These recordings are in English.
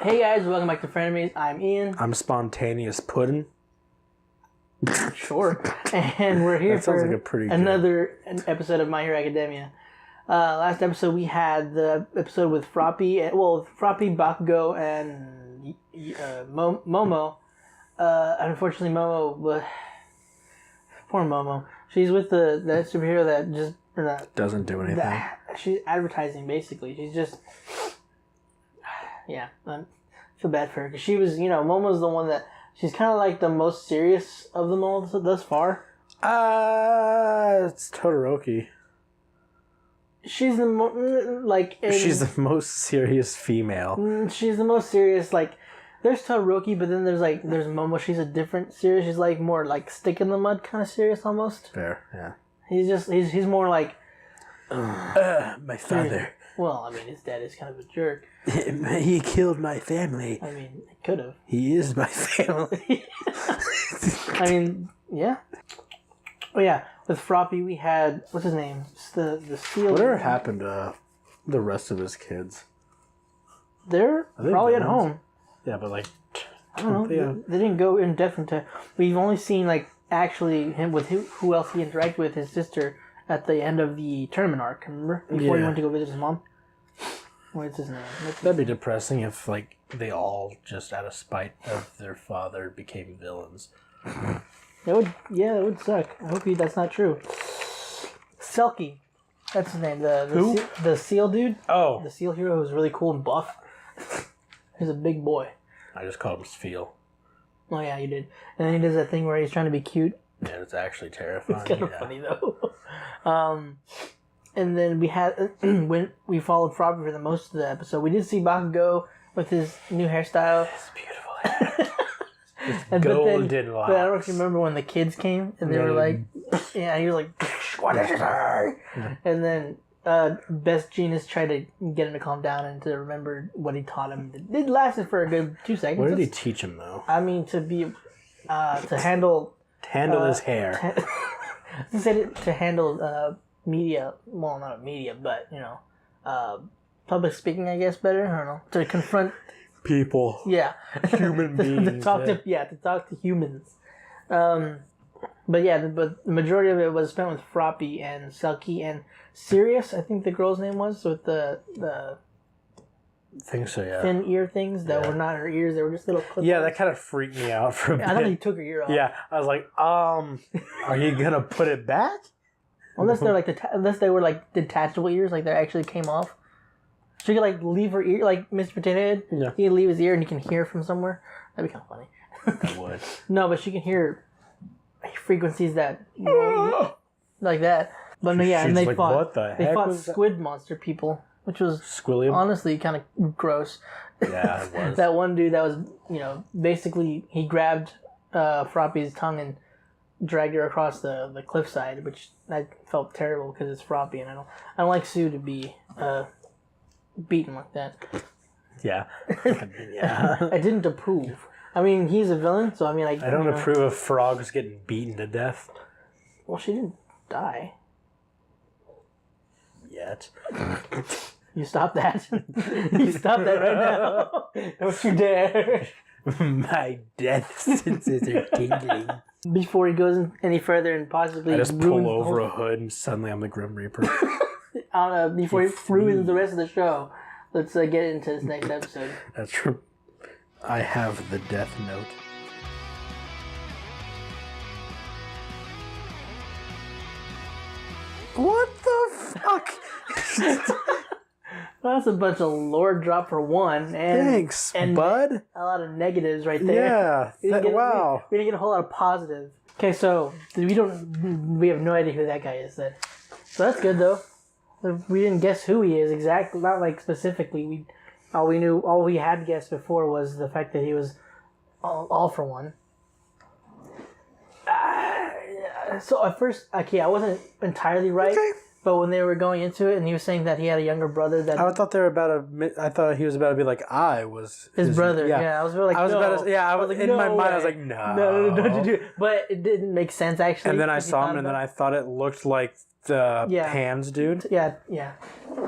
Hey guys, welcome back to Frenemies. I'm Ian. I'm Spontaneous Puddin'. Sure. And we're here for another episode of My Hero Academia. Last episode we had the episode with Froppy, Froppy, Bakugo, and Momo. Unfortunately, poor Momo. She's with that superhero that just doesn't do anything. She's advertising, basically. She's just... Yeah, I feel bad for her. Because she was, Momo's the one that... She's kind of like the most serious of them all thus far. It's Todoroki. She's the she's the most serious female. She's the most serious, there's Todoroki, but then there's Momo. She's a different serious. She's more stick in the mud kind of serious almost. Fair, yeah. He's more like... my father. Well, his dad is kind of a jerk. He killed my family. He could have. He is my family. Yeah. Oh, yeah. With Froppy, we had... What's his name? It's the seal... Whatever happened to the rest of his kids? They're probably at home. Yeah, but I don't know. They didn't go in depth into... We've only seen, actually him with who else he interacted with, his sister, at the end of the tournament arc, remember? Before he went to go visit his mom. What's his name? That'd be depressing if, they all, just out of spite of their father, became villains. That would suck. I hope that's not true. Selkie. That's his name. Who? The seal dude. Oh. The seal hero who's really cool and buff. He's a big boy. I just called him Sfeel. Oh, yeah, you did. And then he does that thing where he's trying to be cute. Yeah, it's actually terrifying. It's kind of funny, though. And then we had... when we followed Froppy for the most of the episode, we did see Bakugo with his new hairstyle. His beautiful hair. And golden locks. But I don't know if you remember when the kids came and they were like... Yeah, he was like, what is it? And then Best Genius tried to get him to calm down and to remember what he taught him. It lasted for a good 2 seconds. What did he teach him, though? To be... to handle... To handle his hair. To handle media, well, not media, but, public speaking, I guess, better. I don't know. To confront... People. Yeah. Human beings. to talk to humans. But the majority of it was spent with Froppy and Selkie and Sirius, I think the girl's name was, with the I think so, yeah. thin ear things that were not her ears, they were just little clip-ons. Yeah, that kind of freaked me out for a bit. I thought he took her ear off. Yeah, I was like, are you gonna put it back? Unless they're unless they were detachable ears, they actually came off. She could leave her ear, like Mr. Potato Head. Yeah. He could leave his ear and he can hear from somewhere. That'd be kind of funny. That would. No, but she can hear frequencies that like that. But no, yeah, and they fought. What the heck? They fought squid monster people, which was Squilliam? Honestly kind of gross. Yeah, it was. That one dude that was, basically he grabbed Froppy's tongue and dragged her across the cliffside, which I felt terrible because it's Froppy, and I don't like Sue to be beaten like that. Yeah. Yeah. I didn't approve. He's a villain, so I don't approve of frogs getting beaten to death. Well, she didn't die. Yet. You stop that. You stop that right now. Don't you dare. My death senses are tingling. Before he goes any further and possibly I just pull over a hood and suddenly I'm the Grim Reaper. Before he ruins the rest of the show, let's get into this next episode. That's true. I have the death note. What the fuck? Well, that's a bunch of lore drop for one. Thanks, bud. A lot of negatives right there. Yeah. Wow. We didn't get a whole lot of positive. Okay, so we have no idea who that guy is then. So that's good though. We didn't guess who he is exactly, not specifically. All we had guessed before was the fact that he was all for one. So at first, I wasn't entirely right, But when they were going into it, and he was saying that he had a younger brother that I thought they were about to. I thought he was about to be like, I was his brother. Yeah, I was like, I was no. about to. Yeah, I was like, in my mind, I was like, no, don't you do it. But it didn't make sense actually. And then I saw him, and then I thought it looked like the hands dude. Yeah.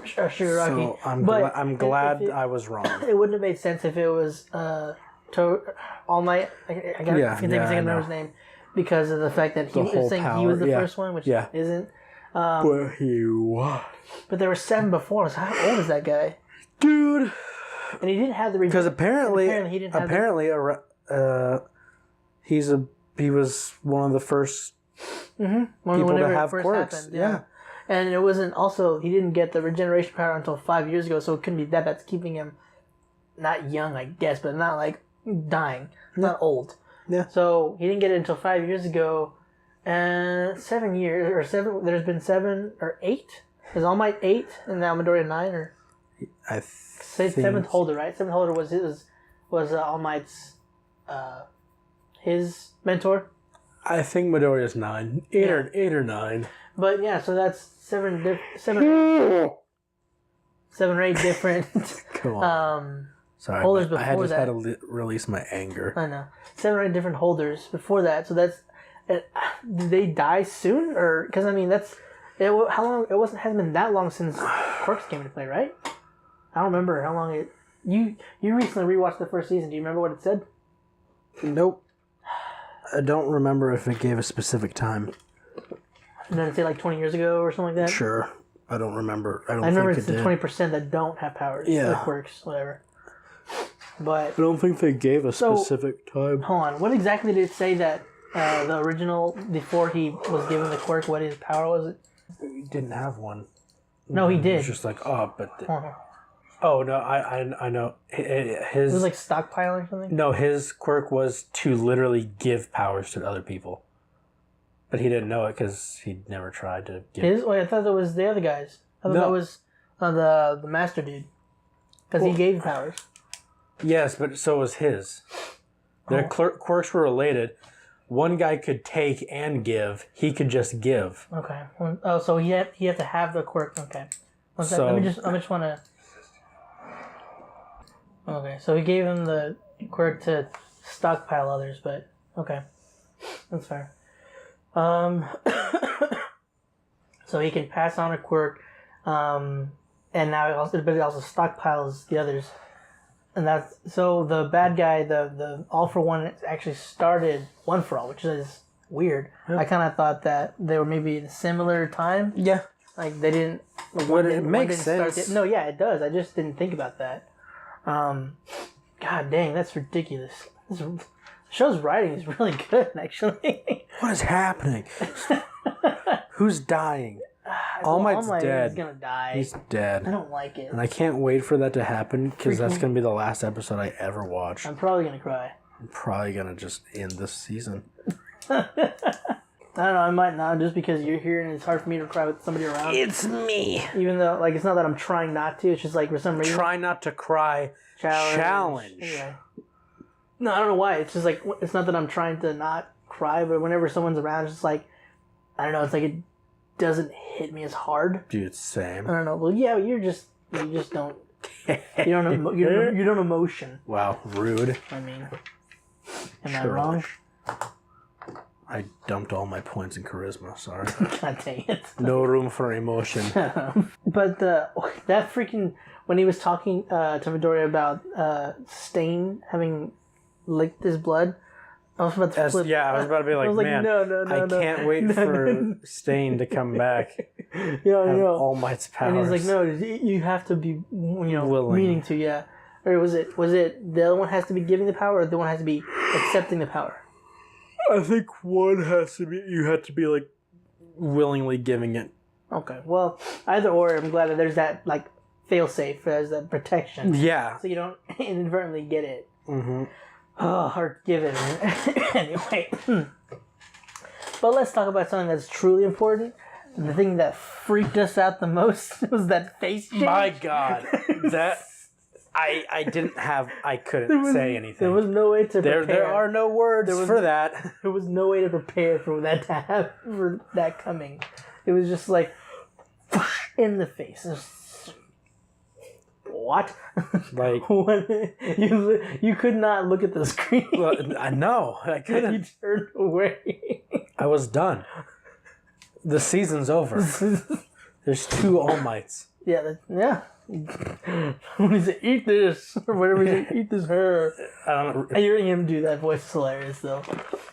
Sugar Rocky. So I'm glad I was wrong. It wouldn't have made sense if it was All Might. I can't remember his name because of the fact that he was saying he was the first one, which isn't. But he was. But there were 7 before. So how old is that guy, dude? And he didn't have the because apparently he didn't have he was one of the first people to have quirks. Happened, yeah. And it wasn't also he didn't get the regeneration power until 5 years ago, so it couldn't be that's keeping him not young, I guess, but not like dying, not old. Yeah. So he didn't get it until 5 years ago. And 7 years or 7. There's been 7 or 8. Is All Might 8 and now Midoriya 9 or? I say 7th holder, right? 7th holder was All Might's his mentor. I think Midoriya's 9, 8 or 9. But yeah, so that's 7 or 8 different. Come on. Sorry, holders before I just that. had to release my anger. I know 7 or 8 different holders before that. So that's. Did they die soon, or because I mean that's it? How long? Hasn't been that long since Quirks came into play, right? I don't remember how long it. You recently rewatched the first season. Do you remember what it said? Nope. I don't remember if it gave a specific time. And then it say like 20 years ago or something like that. Sure, I don't remember. I remember think it's the 20% that don't have powers. Yeah, Quirks, whatever. But I don't think they gave a specific time. Hold on. What exactly did it say that? The original, before he was given the quirk, what his power was? He didn't have one. No, he did. It was just like, oh no, I know. His it was like stockpile or something. No, his quirk was to literally give powers to other people, but he didn't know it because he'd never tried to give. His? Wait, I thought that was the other guys. I thought that was the master dude, because he gave powers. Yes, but so was his. Their quirks were related. One guy could take and give. He could just give. Okay. Oh, so he had to have the quirk. Okay. I just want to. Okay, so he gave him the quirk to stockpile others, but okay, that's fair. So he can pass on a quirk, and now it also stockpiles the others. And that's so the bad guy, the All for One actually started One for All, which is weird. Yeah. I kind of thought that they were maybe in a similar time. Yeah, like they didn't. It makes sense. No, yeah, it does. I just didn't think about that. God dang, that's ridiculous. The show's writing is really good, actually. What is happening? Who's dying? All Might's dead. He's gonna die. He's dead. I don't like it. And I can't wait for that to happen because that's gonna be the last episode I ever watch. I'm probably gonna cry. I'm probably gonna just end this season. I don't know. I might not, just because you're here and it's hard for me to cry with somebody around. It's me. Even though, like, it's not that I'm trying not to. It's just like for some reason. Try not to cry. Challenge. Anyway. No, I don't know why. It's just like it's not that I'm trying to not cry, but whenever someone's around, it's just like I don't know. It's like it doesn't hit me as hard. Dude, same. I don't know. Well, yeah, you just don't. You don't emotion. Wow, rude. I mean, am I wrong? I dumped all my points in charisma. Sorry. God dang it. No room for emotion. But that freaking when he was talking to Midoriya about Stain having licked his blood. I was about to flip. Yeah, I was about to be like, man, no, I can't wait for Stain to come back. Yeah. All Might's powers. And he's like, no, you have to be, willing. Meaning to, yeah. Or was it the other one has to be giving the power, or the one has to be accepting the power? I think one has to be. You have to be like willingly giving it. Okay, well, either or. I'm glad that there's that like fail safe as that protection. Yeah. So you don't inadvertently get it. Mm-hmm. Oh, or give it. Anyway. But let's talk about something that's truly important. The thing that freaked us out the most was that face change. My God, that I couldn't say anything. There was no way to prepare. There are no words for that. There was no way to prepare for that to happen, for that coming. It was just like, in the face. What? Like you could not look at the screen. Well, I know. I couldn't. You turned away. I was done. The season's over. There's 2 All Mights. Yeah. When he said, "Eat this," or whatever he said, "Eat this her." I don't. Hearing him do that voice is hilarious, though.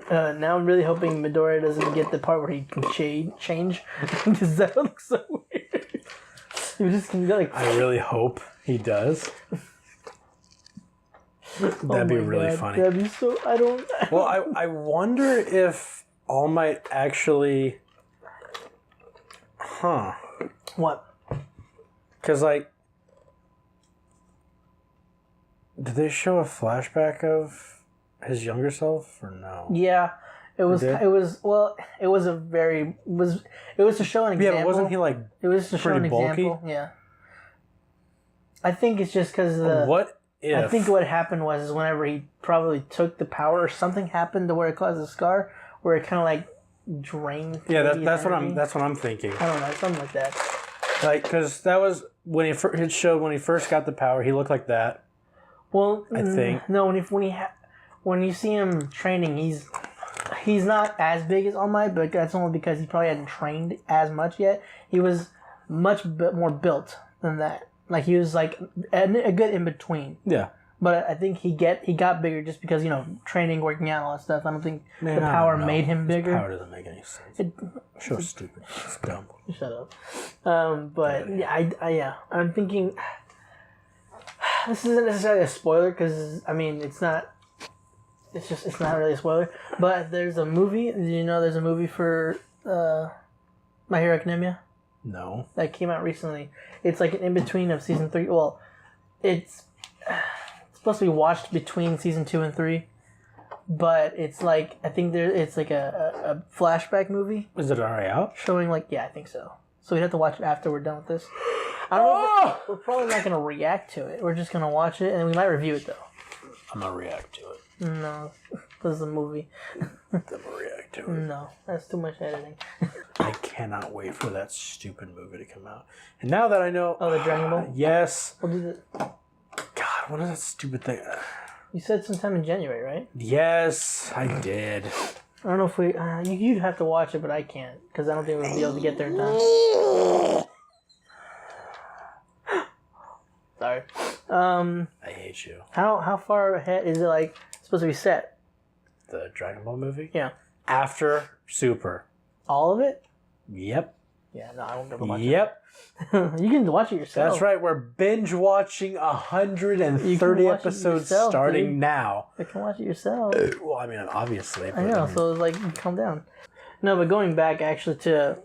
Now I'm really hoping Midoriya doesn't get the part where he can change, because that looks so weird. He just can go like. I really hope he does. That'd be really funny. That'd be so. I don't. Well, I wonder if All Might actually. Huh. What? Because like. Did they show a flashback of his younger self or no? Yeah, it was. They did? It was. Well, it was a very. It was to show an example. Yeah, but wasn't he like? It was to show an pretty bulky? example. Yeah. I think it's just because the. What if? I think what happened was whenever he probably took the power, or something happened to where it caused a scar, where it kind of like drained. Yeah, his that's what energy. I'm thinking. I don't know, something like that. Like, because that was when it showed when he first got the power. He looked like that. Well, I think no. When you see him training, he's not as big as All Might, but that's only because he probably hadn't trained as much yet. He was much more built than that. Like he was like a good in between. Yeah. But I think he got bigger just because training, working out, all that stuff. I don't think the power made him bigger. His power doesn't make any sense. So stupid. It's dumb. Shut up. But yeah, I'm thinking. This isn't necessarily a spoiler because I mean it's not. It's not really a spoiler. But there's a movie. Did you know there's a movie for My Hero Academia? No. That came out recently. It's like an in between of season 3. Well, it's supposed to be watched between season 2 and 3, but it's like I think it's like a flashback movie. Is it already out? Showing like I think so. So we'd have to watch it after we're done with this. I don't know. We're probably not going to react to it. We're just going to watch it, and we might review it, though. I'm going to react to it. No. This is a movie. I'm going to react to it. No. That's too much editing. I cannot wait for that stupid movie to come out. And now that I know... Oh, the Dragon Ball? Yes. We'll do the... God, what is that stupid thing? You said sometime in January, right? Yes, I did. I don't know if we... you'd have to watch it, but I can't. Because I don't think we'll be able to get there in time. Sorry. I hate you. How far ahead is it like supposed to be set? The Dragon Ball movie? Yeah. After Super. All of it? Yep. Yeah, no, I won't be able to watch Yep. it. You can watch it yourself. That's right. We're binge watching 130 episodes yourself, starting dude. now. You can watch it yourself. Well, I mean, obviously. I know, so it's like, calm down. No, but going back actually to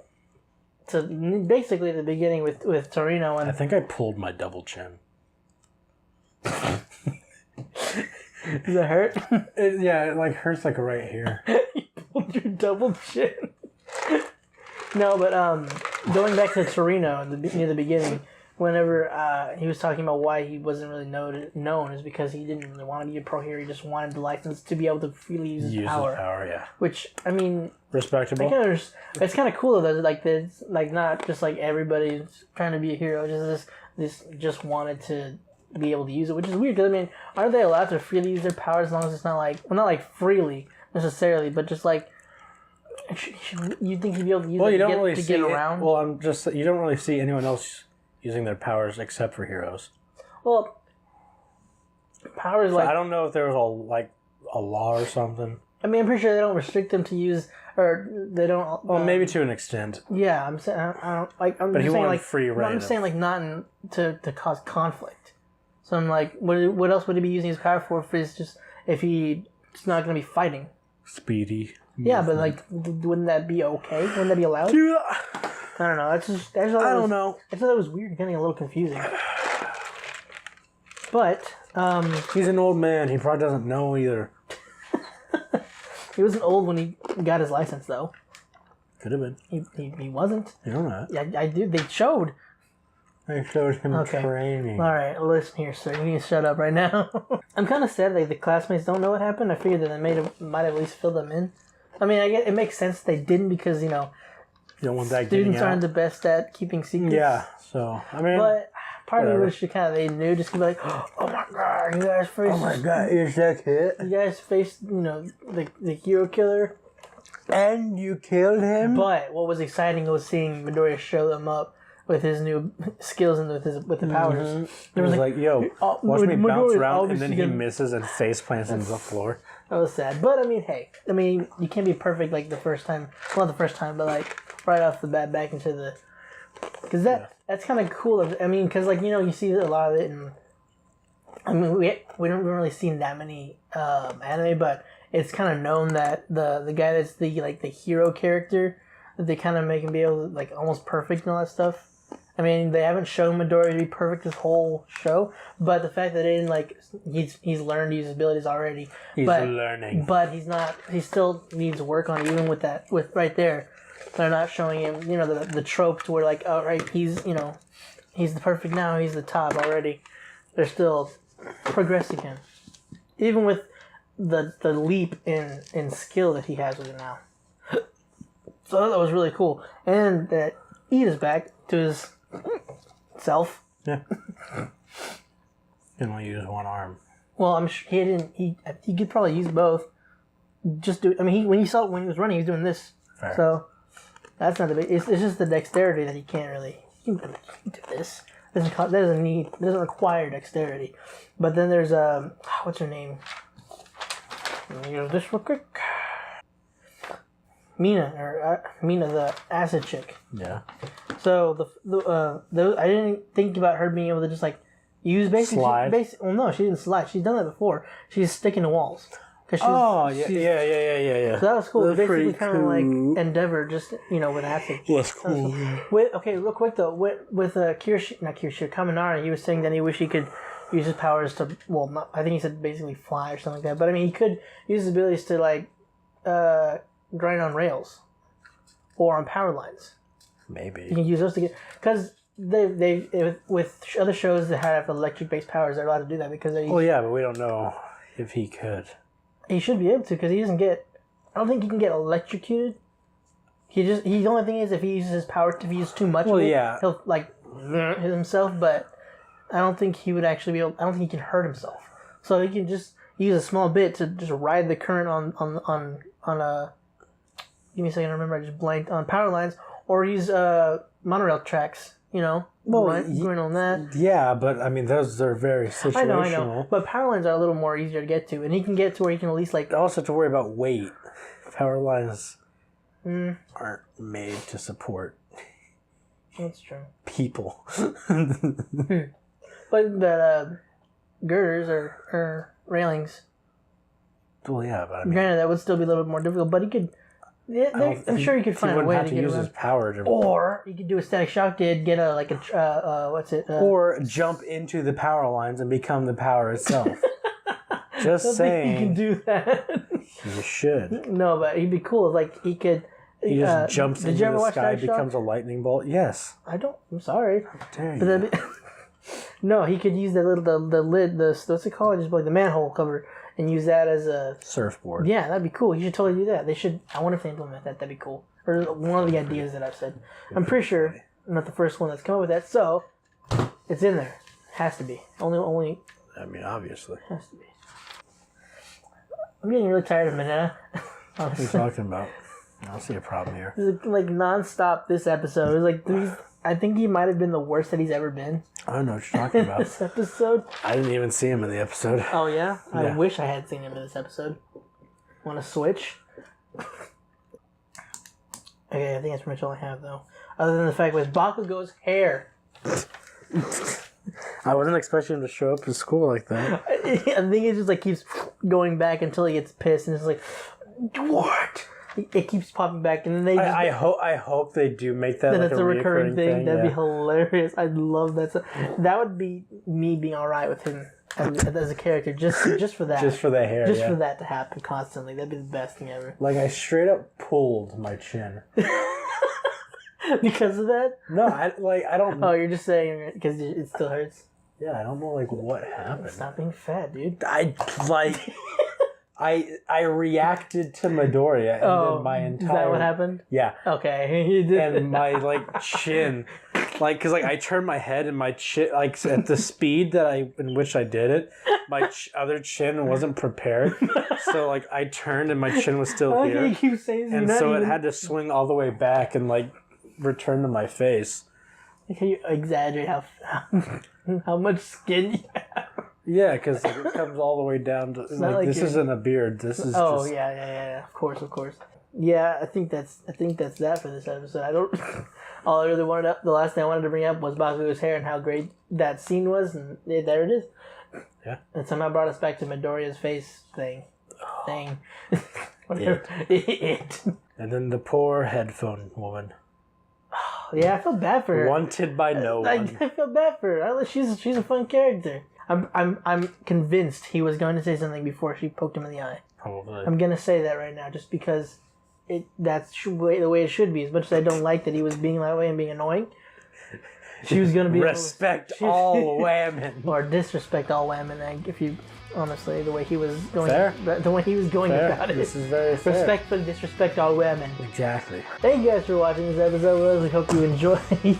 basically the beginning with Torino and... I think I pulled my double chin. Does it hurt? Yeah, it like hurts like right here. You pulled your double chin. No, but going back to Torino near the beginning, whenever he was talking about why he wasn't really known is because he didn't really want to be a pro hero. He just wanted the license to be able to freely use his power. Yeah. Which, I mean... Respectable. It's kind of cool though that it's like not just like everybody's trying to be a hero. Just wanted to be able to use it, which is weird because I mean, aren't they allowed to freely use their powers as long as it's not like not like freely necessarily, but just like you think you'd be able to use it to get around? Well, you don't really see anyone else using their powers except for heroes. Well, powers like I don't know if there was a law or something. I mean, I'm pretty sure they don't restrict them to use, or they don't. Well, maybe to an extent. Yeah, I'm saying I don't like. I'm but just he saying wanted like free reign. I'm saying like not to cause conflict. So I'm like, what else would he be using his power for if he's not going to be fighting? Speedy. Yeah, but like, wouldn't that be okay? Wouldn't that be allowed? Dude, I don't know. I don't know. I thought that was weird, getting a little confusing. But he's an old man. He probably doesn't know either. He wasn't old when he got his license, though. Could have been. He wasn't. You know that. Yeah, I do. They showed. They showed him training. All right, listen here, sir. You need to shut up right now. I'm kind of sad that the classmates don't know what happened. I figured that they might have at least filled them in. I mean, I guess it makes sense they didn't because You don't want that getting Students out. aren't the best at keeping secrets. Yeah, so, I mean... But part of me whatever. wish they knew, just to be like, oh my god, you guys faced... Oh my god, is that it? You guys faced, the hero killer. And you killed him? But what was exciting was seeing Midoriya show them up with his new skills and with the powers. Mm-hmm. It was like, yo, watch me bounce around, and then he misses and face plants into the floor. That was sad. But, you can't be perfect, like, the first time. Well, not the first time, but, like, right off the bat back into the... Because that's kind of cool. Because, like, you see a lot of it, and... we don't really see that many anime, but it's kind of known that the guy that's the hero character, that they kind of make him be able to, like, almost perfect and all that stuff. They haven't shown Midoriya to be perfect this whole show, but the fact that they didn't, like, he's learned to use his abilities already. He's learning. But he's not, he still needs work on it, even with right there. They're not showing him, the trope to where, like, oh, right, he's the perfect now, he's the top already. They're still progressing him. Even with the leap in skill that he has with it now. So that was really cool. And that Iida's back to his self. Yeah. Can only use one arm. Well, I'm sure he could probably use both. Just do. When he was running, he was doing this. Fair. So that's not the big. It's just the dexterity that he can't really. He can do this. Doesn't require dexterity. But then there's what's her name? Let me use this real quick. Mina, the acid chick. Yeah. So I didn't think about her being able to just, like, use basically slide. Well, no, she didn't slide. She's done that before. She's sticking to walls. Yeah. So that was cool. That's Basically, pretty kind of cool. like Endeavor, just with acid. That's cool. Okay, real quick though, with Kaminari, he was saying that he wished he could use his powers to, I think he said basically fly or something like that. But he could use his abilities to, like, grind on rails or on power lines. Maybe You can use those to get, because they with other shows that have electric based powers, they're allowed to do that because they. Well, yeah, but we don't know if he could. He should be able to, because he doesn't get. I don't think he can get electrocuted. The only thing is if he uses his power, if he uses too much, he'll like hit himself. But I don't think he would actually be able. I don't think he can hurt himself. So he can just use a small bit to just ride the current on a. Give me a second. I remember I just blanked on power lines, or use monorail tracks. Going on that. Yeah, but those are very situational. I know. But power lines are a little more easier to get to, and he can get to where he can at least, like. Also, have to worry about weight. Power lines aren't made to support. That's true. People. But girders or railings. Well, yeah, but Granted, that would still be a little bit more difficult, but he could. I'm sure he could find a way to get use around. his power to, or he could do a static shock. Get or jump into the power lines and become the power itself. Just saying. He can do that. You should. No, but he'd be cool if, like, he could. He just jumps into the sky, Static Shock? becomes a lightning bolt. Yes. I'm sorry. How dare you? But that'd be, no, he could use that little the lid, what's it called? Just like the manhole cover, and use that as a surfboard. Yeah, that'd be cool. You should totally do that. They should. I wonder if they implement that. That'd be cool. Or one of the ideas that I've said. I'm pretty sure I'm not the first one that's come up with that. So it's in there. Has to be. Only. Obviously. Has to be. I'm getting really tired of Manana. What are you talking about? I don't see a problem here. It's like nonstop this episode. It was like I think he might have been the worst that he's ever been. I don't know what you're talking about. This episode. I didn't even see him in the episode. Oh yeah? I Yeah. wish I had seen him in this episode. Want to switch? Okay, I think that's pretty much all I have though. Other than the fact with Bakugo's hair. I wasn't expecting him to show up in school like that. I think it just like keeps going back until he gets pissed and it's like, what? It keeps popping back and then they just... I hope they do make that Then like it's a a recurring thing. That'd yeah. be hilarious. I'd love that. So, that would be me being alright with him as a character, just for that. Just for the hair, Just yeah. for that to happen constantly. That'd be the best thing ever. Like, I straight up pulled my chin. Because of that? No, I don't... Oh, you're just saying because it still hurts? Yeah, I don't know, like, what happened. Stop being fat, dude. I reacted to Midoriya, and then my entire... Is that what happened? Yeah. Okay. You did. And my, like, chin... Like, because, like, I turned my head and my chin... Like, at the speed in which I did it, my other chin wasn't prepared. So, like, I turned and my chin was still here. You keep saying And so it had to swing all the way back and, like, return to my face. Can you exaggerate how much skin you have? Yeah, because like, it comes all the way down to... Like, this isn't a beard. This is just... yeah. Of course. Yeah, I think that's that for this episode. I don't... All I really wanted the last thing I wanted to bring up was Bakugo's hair and how great that scene was, and there it is. Yeah. And somehow brought us back to Midoriya's face thing. Whatever. It. And then the poor headphone woman. Yeah, I feel bad for her. Wanted by no one. I feel bad for her. She's a fun character. I'm convinced he was going to say something before she poked him in the eye. Probably. I'm gonna say that right now, just because that's the way it should be. As much as I don't like that he was being that way and being annoying, she was gonna be respect all women or disrespect all women. If you honestly, the way he was going, fair. The way he was going fair. about it. This is very fair. Respectfully disrespect all women. Exactly. Thank you guys for watching this episode. We really hope you enjoyed. You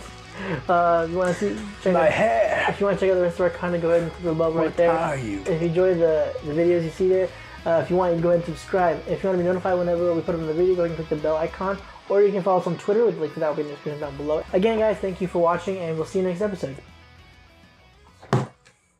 want to check my out, hair? If you want to check out the rest of our content, go ahead and click the button right there. What are you? If you enjoy the videos you see there, if you want, you can go ahead and subscribe. If you want to be notified whenever we put up the video, go ahead and click the bell icon. Or you can follow us on Twitter with the link for that will be in the description down below. Again, guys, thank you for watching, and we'll see you next episode.